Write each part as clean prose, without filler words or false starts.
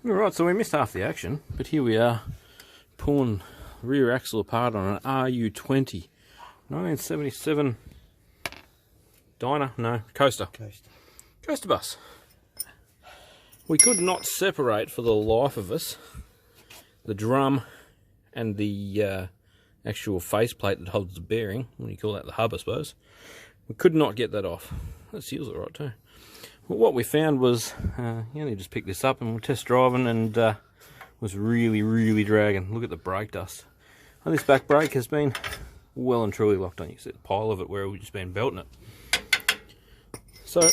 Alright, so we missed half the action, but here we are pulling the rear axle apart on an RU20 1977 Coaster bus. We could not separate for the life of us the drum and the actual faceplate that holds the bearing. What do you call that? The hub, I suppose. We could not get that off. That seals it right too. Well, what we found was, you just picked this up and we're test driving, and was really dragging. Look at the brake dust. And this back brake has been well and truly locked on. You see the pile of it where we've just been belting it. So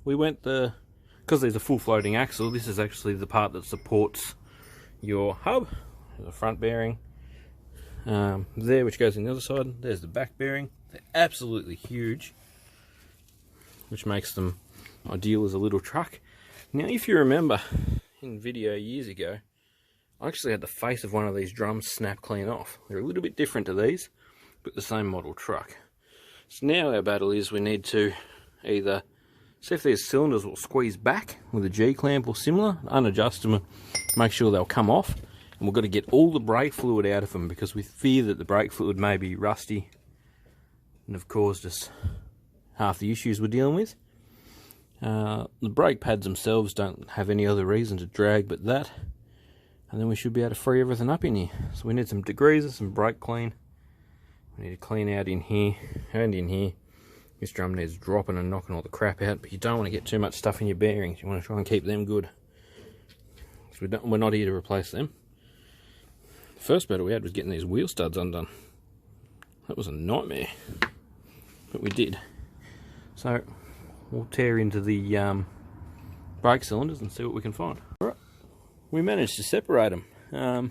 we went because there's a full floating axle, this is actually the part that supports your hub. There's a front bearing there, which goes in the other side. There's the back bearing. They're absolutely huge, which makes them ideal as a little truck. Now, if you remember in video years ago, I actually had the face of one of these drums snap clean off. They're a little bit different to these, but the same model truck. So now our battle is we need to either see if these cylinders will squeeze back with a G-clamp or similar, unadjust them, make sure they'll come off, and we've got to get all the brake fluid out of them because we fear that the brake fluid may be rusty and have caused us half the issues we're dealing with. The brake pads themselves don't have any other reason to drag but that, and then we should be able to free everything up in here. So we need some degreaser, some brake clean. We need to clean out in here and in here. This drum needs dropping and knocking all the crap out, but you don't want to get too much stuff in your bearings. You want to try and keep them good. So we're not here to replace them. The first battle we had was getting these wheel studs undone. That was a nightmare, but we did. So we'll tear into the brake cylinders and see what we can find. All right, we managed to separate them. So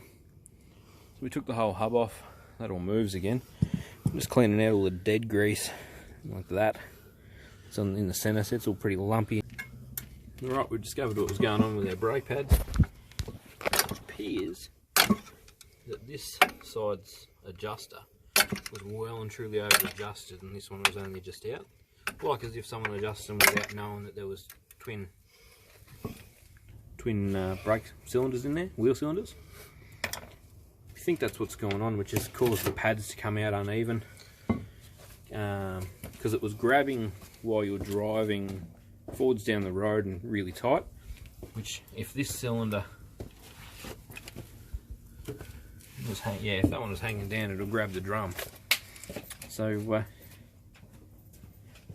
we took the whole hub off. That all moves again. I'm just cleaning out all the dead grease like that. It's in the centre, so it's all pretty lumpy. Alright, we discovered what was going on with our brake pads. It appears that this side's adjuster was well and truly over adjusted, and this one was only just out. Like as if someone adjusted them without knowing that there was twin brake cylinders in there, wheel cylinders. I think that's what's going on, which has caused the pads to come out uneven. Because it was grabbing while you're driving forwards down the road and really tight, which if this cylinder was if that one was hanging down, it'll grab the drum. So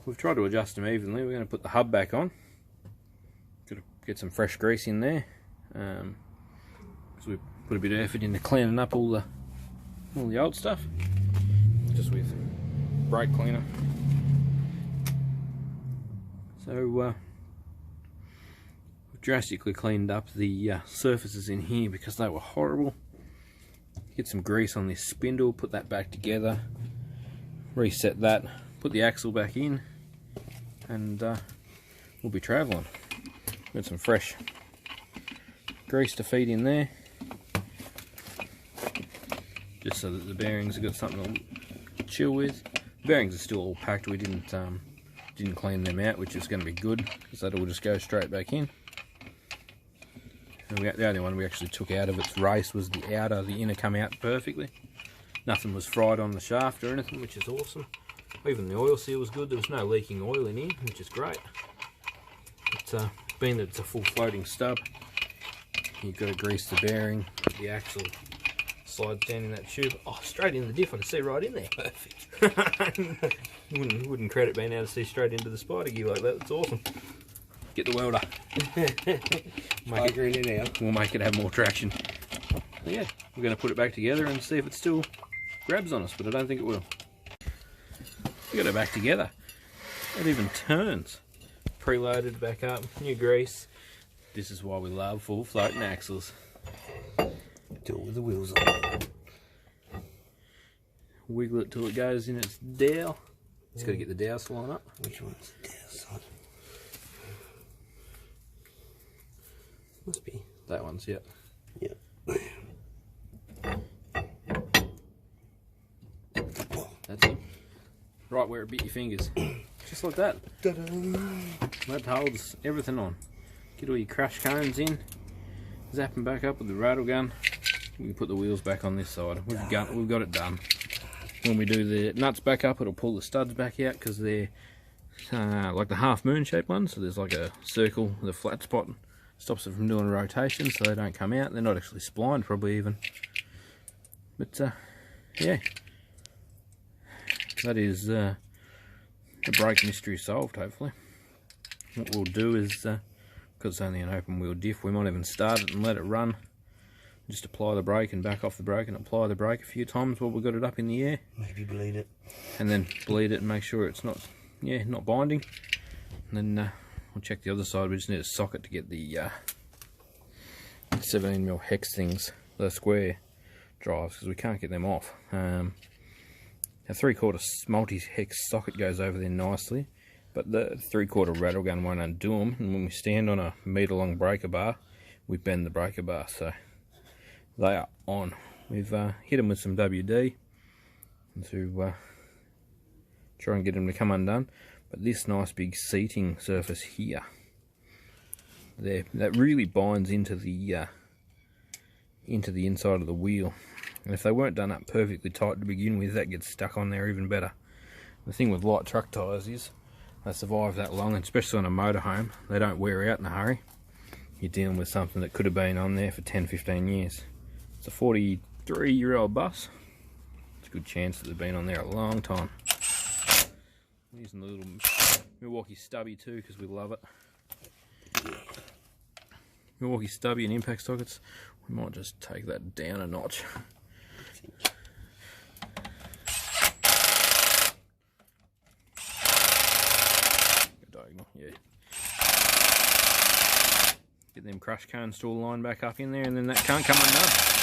we've tried to adjust them evenly. We're going to put the hub back on. Got to get some fresh grease in there, because we put a bit of effort into cleaning up all the old stuff, just with brake cleaner. So we've drastically cleaned up the surfaces in here because they were horrible. Get some grease on this spindle, put that back together, reset that, put the axle back in, and we'll be travelling. Got some fresh grease to feed in there, just so that the bearings have got something to chill with. The bearings are still all packed. We didn't clean them out, which is going to be good because that will just go straight back in. And the only one we actually took out of its race was the outer. The inner come out perfectly. Nothing was fried on the shaft or anything, which is awesome. Even the oil seal was good. There was no leaking oil in here, which is great. But being that it's a full floating stub, you've got to grease the bearing. The axle slides down in that tube. Oh, straight in the diff. I can see right in there. Perfect. Wouldn't credit being able to see straight into the spider gear like that. That's awesome. Get the welder. We'll make it have more traction. But yeah, we're going to put it back together and see if it still grabs on us, but I don't think it will. We got it back together. It even turns. Preloaded back up, new grease. This is why we love full floating axles. Do it with the wheels on. Wiggle it till it goes in its dowel. Just got to get the dowel line up. Which one's the dowel side? Must be that one's, yep. Yep. That's it. Right where it bit your fingers. Just like that. Ta-da. That holds everything on. Get all your crush cones in. zap them back up with the rattle gun. We can put the wheels back on this side. We've got it done. When we do the nuts back up, it'll pull the studs back out because they're like the half moon shaped ones. So there's like a circle with a flat spot. Stops it from doing a rotation so they don't come out. They're not actually splined probably even. But yeah, that is the brake mystery solved hopefully. What we'll do is, because it's only an open wheel diff, we might even start it and let it run. Just apply the brake and back off the brake and apply the brake a few times while we've got it up in the air. Maybe bleed it. And then bleed it and make sure it's not binding. And then we'll check the other side. We just need a socket to get the 17mm hex things, the square drives, because we can't get them off. A 3/4 multi-hex socket goes over there nicely, but the 3/4 rattle gun won't undo them. And when we stand on a metre long breaker bar, we bend the breaker bar, so they are on. We've hit them with some WD to try and get them to come undone. But this nice big seating surface here, there, that really binds into the inside of the wheel. And if they weren't done up perfectly tight to begin with, that gets stuck on there even better. The thing with light truck tyres is they survive that long, and especially on a motorhome, they don't wear out in a hurry. You're dealing with something that could have been on there for 10-15 years. It's a 43-year-old bus. It's a good chance that they've been on there a long time. I'm using the little Milwaukee stubby too because we love it. Milwaukee stubby and impact sockets. We might just take that down a notch. Diagonal, yeah. Get them crush cones to all line back up in there, and then that can't come undone.